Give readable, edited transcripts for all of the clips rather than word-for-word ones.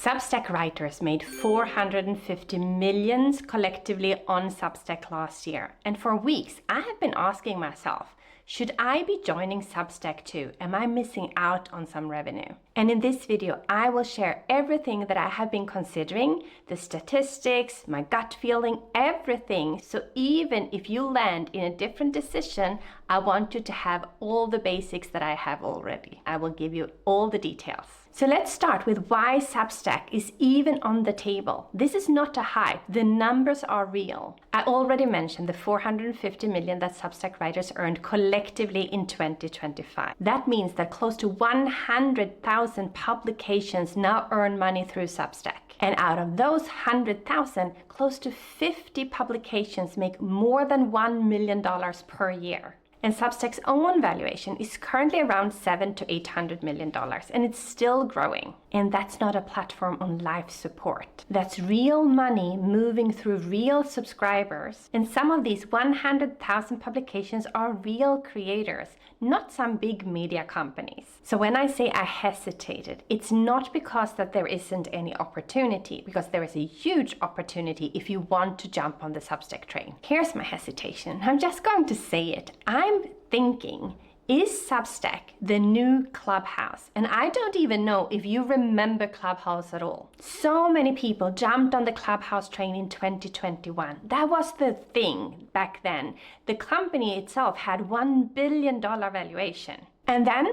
Substack writers made 450 million collectively on Substack last year. And for weeks, I have been asking myself, should I be joining Substack too? Am I missing out on some revenue? And in this video, I will share everything that I have been considering, the statistics, my gut feeling, everything. So even if you land in a different decision, I want you to have all the basics that I have already. I will give you all the details. So let's start with why Substack is even on the table. This is not a hype. The numbers are real. I already mentioned the 450 million that Substack writers earned collectively in 2025. That means that close to 100,000 publications now earn money through Substack. And out of those 100,000, close to 50 publications make more than $1 million per year. And Substack's own valuation is currently around $700 to $800 million, and it's still growing. And that's not a platform on life support. That's real money moving through real subscribers. And some of these 100,000 publications are real creators, not some big media companies. So when I say I hesitated, it's not because that there isn't any opportunity, because there is a huge opportunity if you want to jump on the Substack train. Here's my hesitation. I'm just going to say it. I'm thinking, is Substack the new Clubhouse? And I don't even know if you remember Clubhouse at all. So many people jumped on the Clubhouse train in 2021. That was the thing back then. The company itself had $1 billion valuation. And then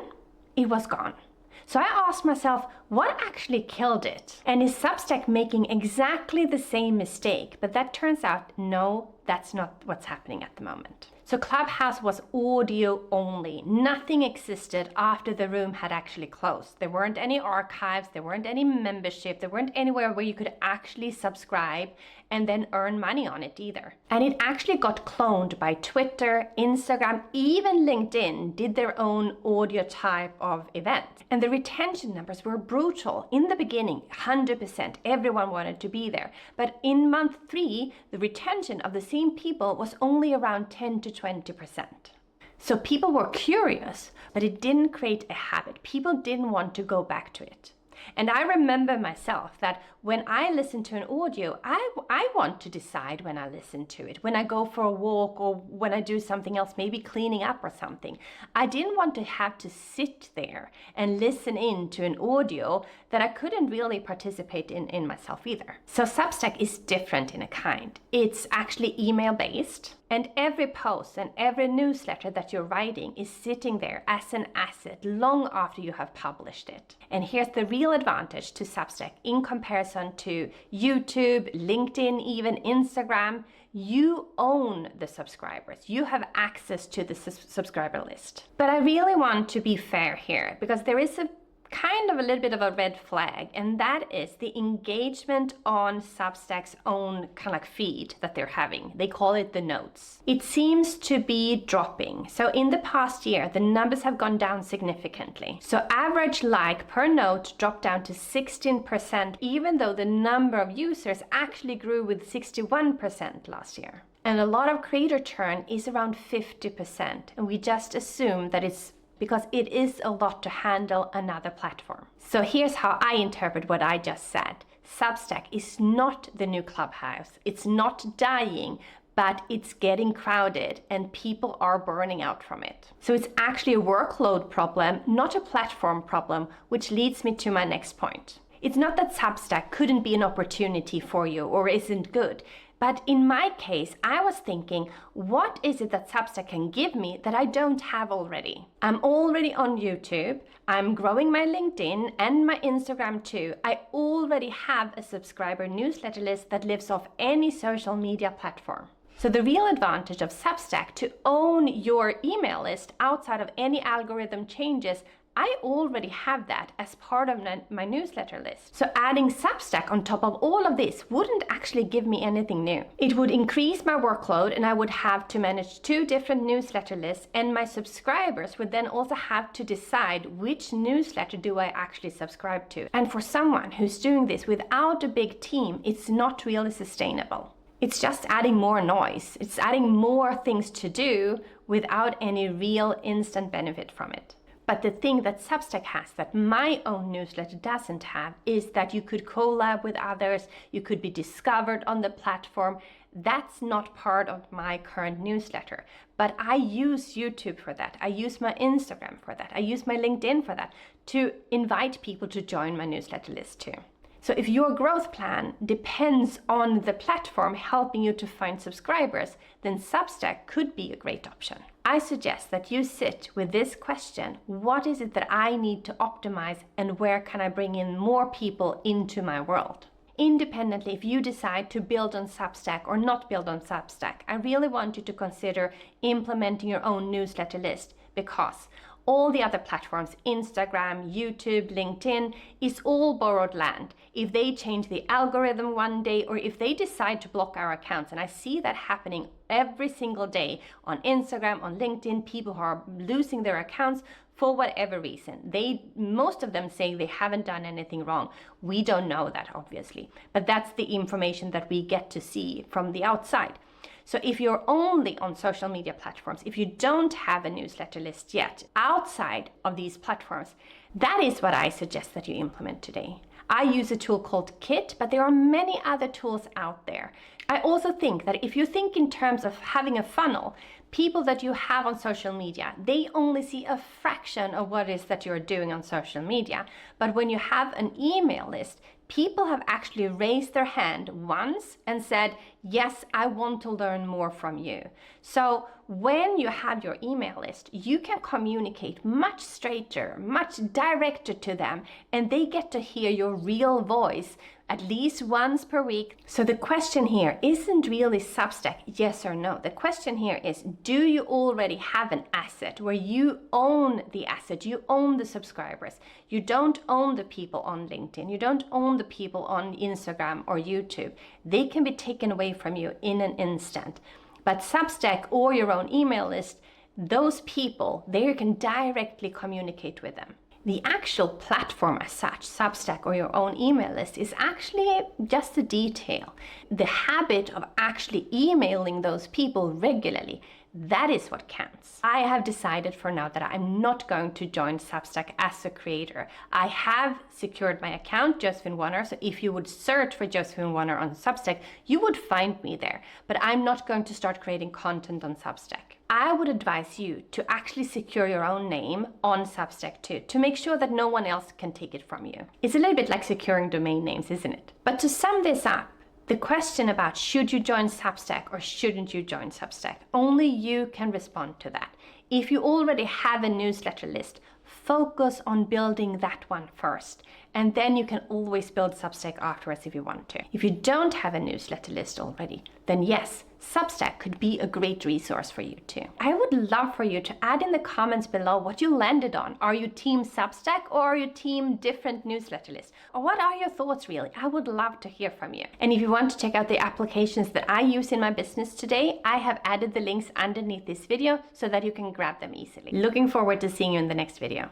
it was gone. So I asked myself, what actually killed it? And is Substack making exactly the same mistake? But that turns out, no, that's not what's happening at the moment. So Clubhouse was audio only. Nothing existed after the room had actually closed. There weren't any archives, there weren't any membership, there weren't anywhere where you could actually subscribe and then earn money on it either. And it actually got cloned by Twitter, Instagram, even LinkedIn did their own audio type of event. And the retention numbers were brutal. In the beginning, 100%, everyone wanted to be there. But in month 3, the retention of the same people was only around 10 to 20%. So people were curious, but it didn't create a habit. People didn't want to go back to it. And I remember myself that when I listen to an audio, I want to decide when I listen to it. When I go for a walk or when I do something else, maybe cleaning up or something. I didn't want to have to sit there and listen in to an audio that I couldn't really participate in myself either. So Substack is different in a kind. It's actually email based. And every post and every newsletter that you're writing is sitting there as an asset long after you have published it. And here's the real advantage to Substack in comparison to YouTube, LinkedIn, even Instagram. You own the subscribers. You have access to the subscriber list. But I really want to be fair here because there is a kind of a little bit of a red flag, and that is the engagement on Substack's own kind of like feed that they're having. They call it the notes. It seems to be dropping. So in the past year, the numbers have gone down significantly. So average like per note dropped down to 16%, even though the number of users actually grew with 61% last year. And a lot of creator churn is around 50%. And we just assume that it's because it is a lot to handle another platform. So here's how I interpret what I just said. Substack is not the new Clubhouse. It's not dying, but it's getting crowded and people are burning out from it. So it's actually a workload problem, not a platform problem, which leads me to my next point. It's not that Substack couldn't be an opportunity for you or isn't good. But in my case, I was thinking, what is it that Substack can give me that I don't have already? I'm already on YouTube. I'm growing my LinkedIn and my Instagram too. I already have a subscriber newsletter list that lives off any social media platform. So the real advantage of Substack to own your email list outside of any algorithm changes, I already have that as part of my newsletter list. So adding Substack on top of all of this wouldn't actually give me anything new. It would increase my workload and I would have to manage 2 different newsletter lists, and my subscribers would then also have to decide which newsletter do I actually subscribe to. And for someone who's doing this without a big team, it's not really sustainable. It's just adding more noise. It's adding more things to do without any real instant benefit from it. But the thing that Substack has that my own newsletter doesn't have is that you could collab with others, you could be discovered on the platform. That's not part of my current newsletter. But I use YouTube for that. I use my Instagram for that. I use my LinkedIn for that, to invite people to join my newsletter list too. So if your growth plan depends on the platform helping you to find subscribers, then Substack could be a great option. I suggest that you sit with this question: what is it that I need to optimize, and where can I bring in more people into my world? Independently, if you decide to build on Substack or not build on Substack, I really want you to consider implementing your own newsletter list, because all the other platforms, Instagram, YouTube, LinkedIn, is all borrowed land. If they change the algorithm one day, or if they decide to block our accounts, and I see that happening every single day on Instagram, on LinkedIn, people who are losing their accounts for whatever reason. Most of them say they haven't done anything wrong. We don't know that, obviously, but that's the information that we get to see from the outside. So if you're only on social media platforms, if you don't have a newsletter list yet outside of these platforms, that is what I suggest that you implement today. I use a tool called Kit, but there are many other tools out there. I also think that if you think in terms of having a funnel, people that you have on social media, they only see a fraction of what it is that you're doing on social media. But when you have an email list, people have actually raised their hand once and said, yes, I want to learn more from you. So when you have your email list, you can communicate much straighter, much directer to them, and they get to hear your real voice at least once per week. So the question here isn't really Substack, yes or no. The question here is, do you already have an asset where you own the asset, you own the subscribers? You don't own the people on LinkedIn, you don't own the people on Instagram or YouTube. They can be taken away from you in an instant. But Substack or your own email list, those people, there you can directly communicate with them. The actual platform as such, Substack or your own email list, is actually just a detail. The habit of actually emailing those people regularly, that is what counts. I have decided for now that I'm not going to join Substack as a creator. I have secured my account, Josefine Wanner, so if you would search for Josefine Wanner on Substack, you would find me there. But I'm not going to start creating content on Substack. I would advise you to actually secure your own name on Substack too, to make sure that no one else can take it from you. It's a little bit like securing domain names, isn't it? But to sum this up, the question about should you join Substack or shouldn't you join Substack, only you can respond to that. If you already have a newsletter list, focus on building that one first, and then you can always build Substack afterwards if you want to. If you don't have a newsletter list already, then yes, Substack could be a great resource for you too. I would love for you to add in the comments below what you landed on. Are you team Substack or are you team different newsletter lists? Or what are your thoughts really? I would love to hear from you. And if you want to check out the applications that I use in my business today, I have added the links underneath this video so that you can grab them easily. Looking forward to seeing you in the next video.